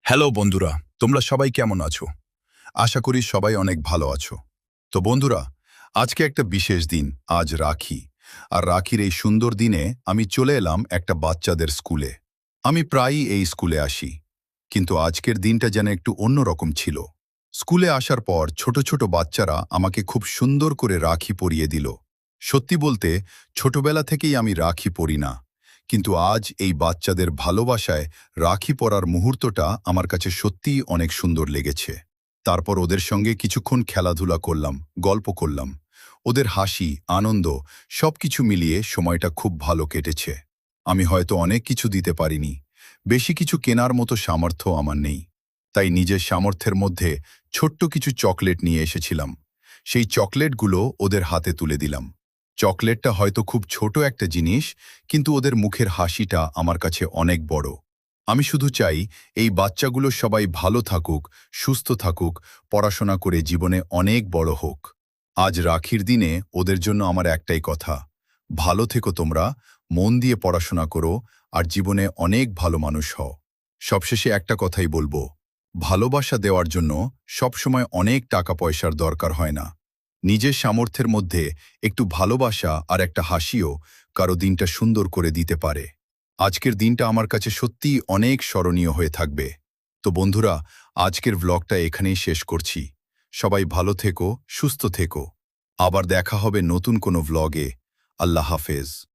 Hello বন্ধুরা, তোমরা সবাই কেমন আছো? আশা করি সবাই অনেক ভালো আছো। তো বন্ধুরা, আজকে একটা বিশেষ দিন, আজ রাখি। আর রাখির এই সুন্দর দিনে আমি চলে এলাম একটা বাচ্চাদের স্কুলে। আমি প্রায়ই এই স্কুলে আসি, কিন্তু আজকের দিনটা যেন একটু অন্যরকম ছিল। স্কুলে আসার পর ছোট ছোট বাচ্চারা আমাকে খুব সুন্দর করে রাখি পরিয়ে দিল। সত্যি বলতে, ছোটবেলা থেকেই আমি রাখি পরি না, কিন্তু আজ এই বাচ্চাদের ভালোবাসায় রাখি পরার মুহূর্তটা আমার কাছে সত্যিই অনেক সুন্দর লেগেছে। তারপর ওদের সঙ্গে কিছুক্ষণ খেলাধুলা করলাম, গল্প করলাম। ওদের হাসি, আনন্দ সবকিছু মিলিয়ে সময়টা খুব ভালো কেটেছে। আমি হয়তো অনেক কিছু দিতে পারিনি, বেশি কিছু কেনার মতো সামর্থ্য আমার নেই, তাই নিজের সামর্থ্যের মধ্যে ছোট্ট কিছু চকলেট নিয়ে এসেছিলাম। সেই চকলেটগুলো ওদের হাতে তুলে দিলাম। চকলেটটা হয়তো খুব ছোট একটা জিনিস, কিন্তু ওদের মুখের হাসিটা আমার কাছে অনেক বড়। আমি শুধু চাই এই বাচ্চাগুলো সবাই ভালো থাকুক, সুস্থ থাকুক, পড়াশোনা করে জীবনে অনেক বড় হোক। আজ রাখির দিনে ওদের জন্য আমার একটাই কথা, ভালো থেকো তোমরা, মন দিয়ে পড়াশোনা করো, আর জীবনে অনেক ভালো মানুষ হও। সবশেষে একটা কথাই বলবো, ভালোবাসা দেওয়ার জন্য সবসময় অনেক টাকা পয়সার দরকার হয় না। নিজের সামর্থ্যের মধ্যে একটু ভালোবাসা আর একটা হাসিও কারো দিনটা সুন্দর করে দিতে পারে। আজকের দিনটা আমার কাছে সত্যিই অনেক স্মরণীয় হয়ে থাকবে। তো বন্ধুরা, আজকের ভ্লগটা এখানেই শেষ করছি। সবাই ভালো থেকো, সুস্থ থেকো। আবার দেখা হবে নতুন কোনো ভ্লগে। আল্লাহ হাফেজ।